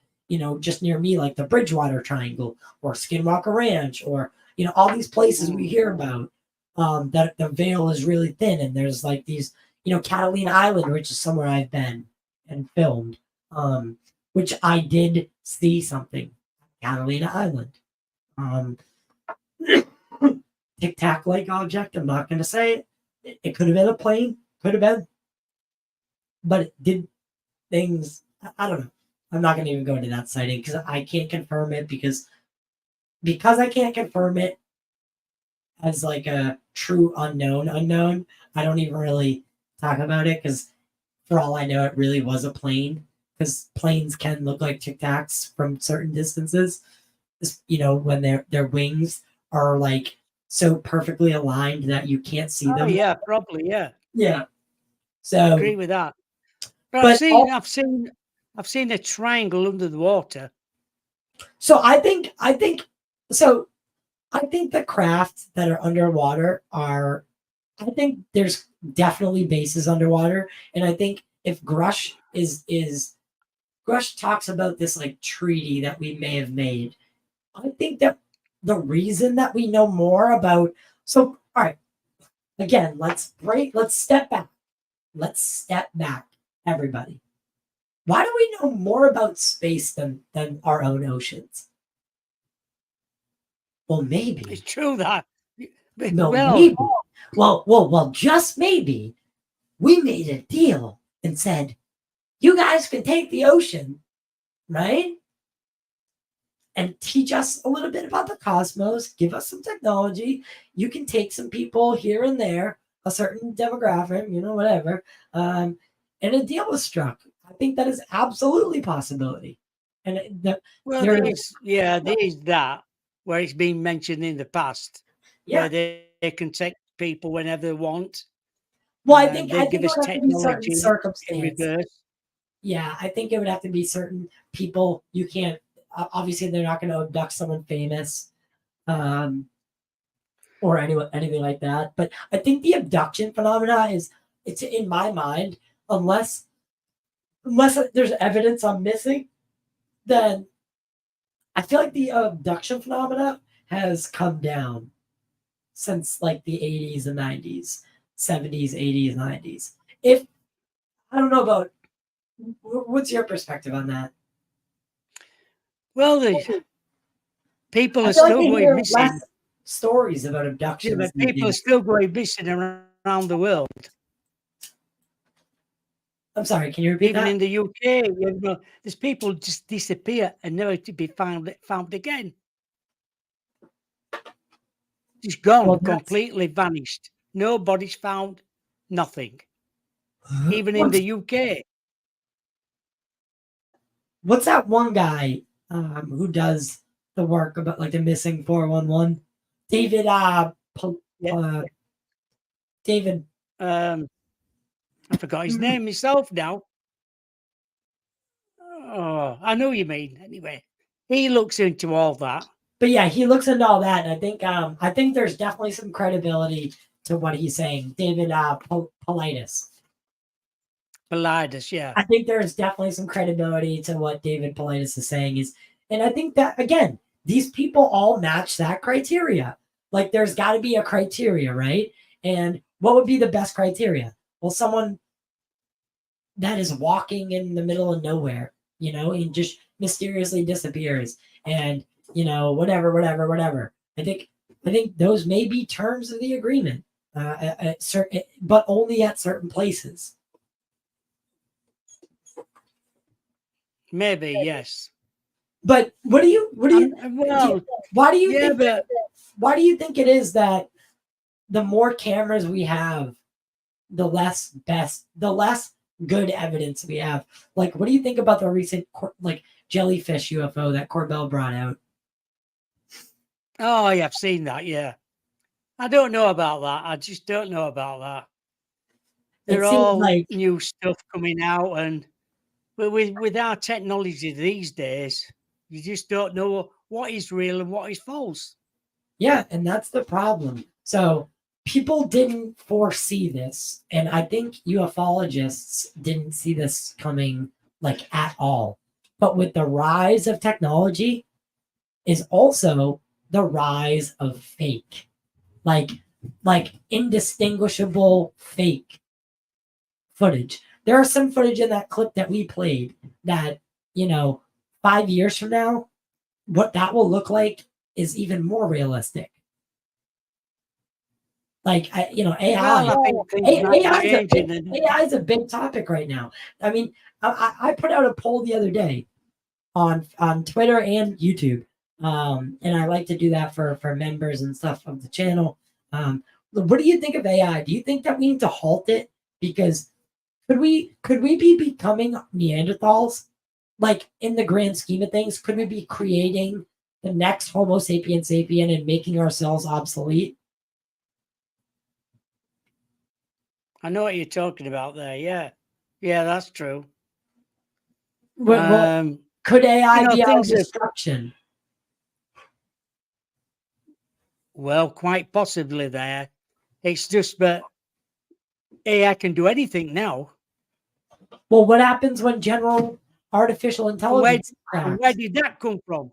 just near me, like the Bridgewater Triangle or Skinwalker Ranch, or all these places we hear about, that the veil is really thin, and there's like these, Catalina Island, which is somewhere I've been and filmed, which I did see something, Catalina Island, Tic Tac like object. I'm not going to say it. It could have been a plane, could have been, but it did things. I don't know. I'm not going to even go into that sighting because I can't confirm it, because I can't confirm it as like a true unknown. I don't even really talk about it, because for all I know, it really was a plane, because planes can look like Tic Tacs from certain distances. When their wings are like so perfectly aligned that you can't see them. Yeah, probably. Yeah. Yeah. So I agree with that. But I've seen a triangle under the water. So I think the crafts that are underwater are, I think there's definitely bases underwater. And I think if Grush Grush talks about this like treaty that we may have made, I think that the reason that we know more about, so all right, again, let's step back. Everybody. Why do we know more about space than our own oceans? Well, maybe. It's true that. No, maybe. Well, just maybe, we made a deal and said, you guys can take the ocean, right? And teach us a little bit about the cosmos, give us some technology. You can take some people here and there, a certain demographic, whatever. And a deal was struck. I think that is absolutely possibility. And Well, there, there is that where it's been mentioned in the past, yeah. where they can take people whenever they want. Well, I They think give it us would have to be certain technology in circumstances. reverse. Yeah, I think it would have to be certain people. You can't. Obviously, they're not going to abduct someone famous, or anything like that. But I think the abduction phenomena it's in my mind, unless there's evidence I'm missing, then I feel like the abduction phenomena has come down since like the 80s and 90s, 70s, 80s, 90s. If I don't know about what's your perspective on that? Well, people I are feel like still they going hear missing. less stories about Yeah, abductions but these people are days. still going missing around the world. I'm sorry, can you repeat Even that? in the UK, there's people just disappear and never to be found again. Just gone, Well, completely vanished. No bodies found, nothing. Even in what's, the UK. what's that one guy who does the work about like the missing 411? David Yeah. David. I forgot his name myself now. Oh, I know you mean. Anyway, he looks into all that. But yeah, he looks into all that, and I think there's definitely some credibility to what he's saying. David Politis. Belides, yeah. I think there's definitely some credibility to what David Politis is saying and I think that again, these people all match that criteria. Like there's got to be a criteria, right? And what would be the best criteria? Well, someone that is walking in the middle of nowhere, and just mysteriously disappears, and whatever. I think those may be terms of the agreement, but only at certain places. Maybe, yes. But why do you yeah, think but why do you think it is that the more cameras we have, the less good evidence we have? Like, what do you think about the recent jellyfish UFO that Corbell brought out? oh, yeah, I've seen that. Yeah, I don't know about that. I just don't know about that. It They're seems all like new stuff coming out, and with our technology these days, you just don't know what is real and what is false. yeah, and that's the problem. So people didn't foresee this, and I think ufologists didn't see this coming like at all. But with the rise of technology is also the rise of fake, like indistinguishable fake footage. There are some footage in that clip that we played that 5 years from now, what that will look like is even more realistic. Like AI. Well, I think things might be changing. AI is a big topic right now. I mean, I put out a poll the other day on Twitter and YouTube, and I like to do that for members and stuff of the channel. What do you think of AI? Do you think that we need to halt it? Because could we be becoming Neanderthals? Like in the grand scheme of things, could we be creating the next Homo sapien and making ourselves obsolete? I know what you're talking about there. Yeah, that's true. Well, could AI be our destruction? Well, quite possibly there. It's just that AI can do anything now. Well, what happens when general artificial intelligence cracks? Where did that come from?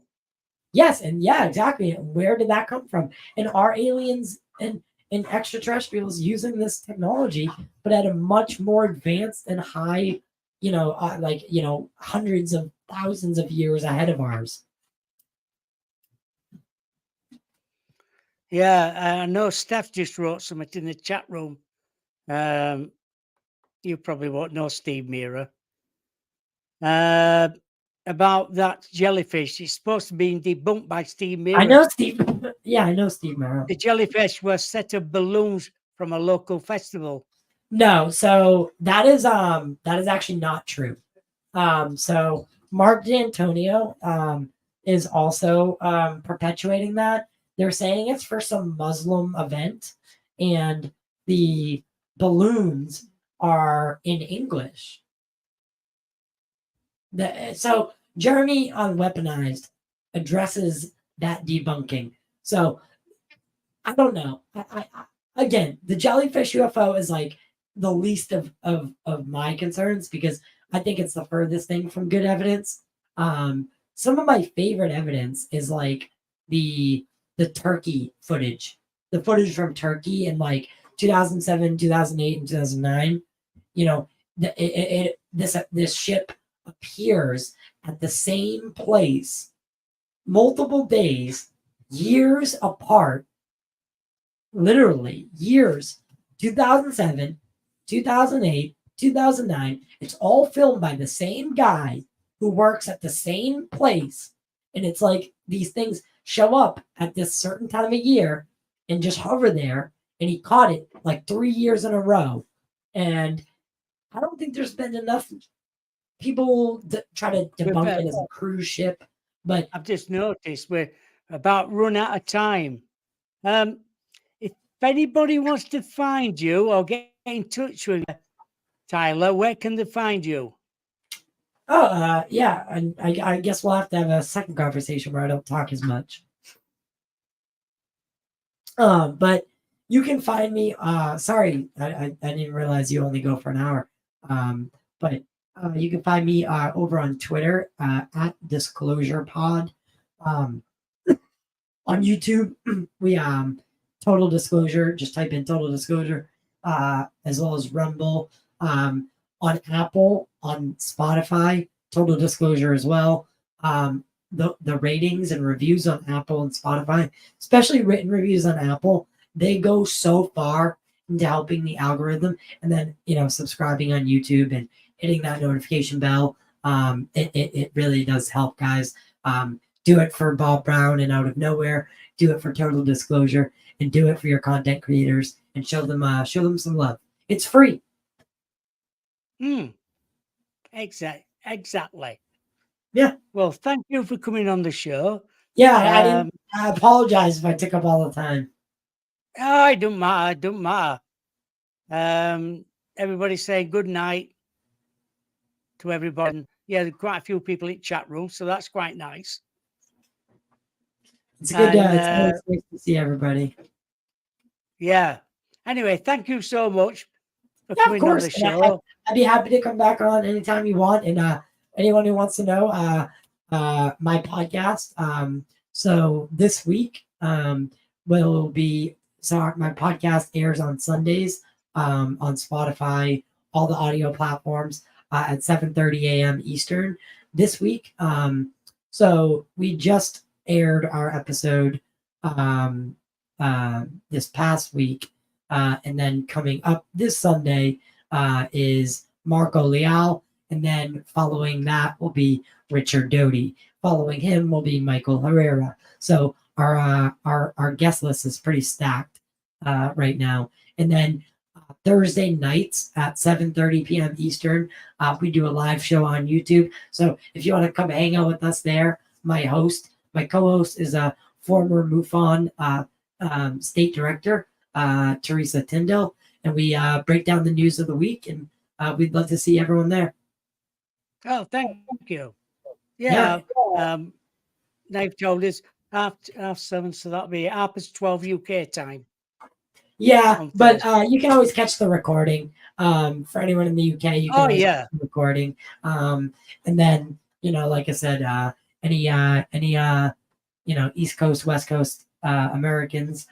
Yes, and yeah, exactly. Where did that come from? And are aliens and extraterrestrials using this technology, but at a much more advanced and high, hundreds of thousands of years ahead of ours? Yeah, I know Steph just wrote something in the chat room. You probably won't know Steve Mira. About that jellyfish. It's supposed to be debunked by Steve Mira. I know Steve. Yeah, I know Steve Mira. The jellyfish were set of balloons from a local festival. No, so that is actually not true. So Mark D'Antonio is also perpetuating that. They're saying it's for some Muslim event, and the balloons are in English. So Jeremy on Weaponized addresses that debunking. So I don't know. Again, the jellyfish UFO is like the least of my concerns because I think it's the furthest thing from good evidence. Some of my favorite evidence is like the Turkey footage, the footage from Turkey in like 2007, 2008, and 2009. You know, this ship appears at the same place multiple days, years apart, literally years, 2007, 2008, 2009. It's all filmed by the same guy who works at the same place. And it's like these things show up at this certain time of year and just hover there. And he caught it like 3 years in a row. And I don't think there's been enough people to try to debunk it as a cruise ship. But I've just noticed we're about run out of time. If anybody wants to find you or get in touch with you, Tyler, where can they find you? yeah, and I guess we'll have to have a second conversation where I don't talk as much. But you can find me. Sorry, I didn't realize you only go for an hour. But you can find me over on Twitter at Disclosure Pod. On YouTube, we Total Disclosure. Just type in Total Disclosure, as well as Rumble. On Apple, on Spotify, Total Disclosure as well. The ratings and reviews on Apple and Spotify, especially written reviews on Apple, they go so far into helping the algorithm. And then, subscribing on YouTube and hitting that notification bell, it really does help, guys. Do it for Bob Brown and Out of Nowhere. Do it for Total Disclosure, and do it for your content creators, and show them some love. It's free. Exactly. Yeah. Well, thank you for coming on the show. Yeah, I apologize if I took up all the time. Oh, it don't matter. It don't matter. Everybody say good night to everybody. Yeah, there are quite a few people in chat room, so that's quite nice. It's good. It's always nice to see everybody. Yeah. Anyway, thank you so much for coming on the show. I'd be happy to come back on anytime you want. And anyone who wants to know my podcast. So this week will be. So my podcast airs on Sundays on Spotify, all the audio platforms at 7:30 a.m. Eastern this week. So we just aired our episode this past week. And then coming up this Sunday is Marco Leal. And then following that will be Richard Doty. Following him will be Michael Herrera. So our guest list is pretty stacked right now. And then Thursday nights at 7:30 p.m. Eastern, we do a live show on YouTube. So if you want to come hang out with us there, my co-host is a former MUFON state director, Teresa Tyndall, and we break down the news of the week, and we'd love to see everyone there. Oh, thank you. Yeah. They've told us half 7, so that'll be 12 UK time. Yeah, but you can always catch the recording. For anyone in the UK, you can catch the recording. And then, like I said, any East Coast, West Coast Americans,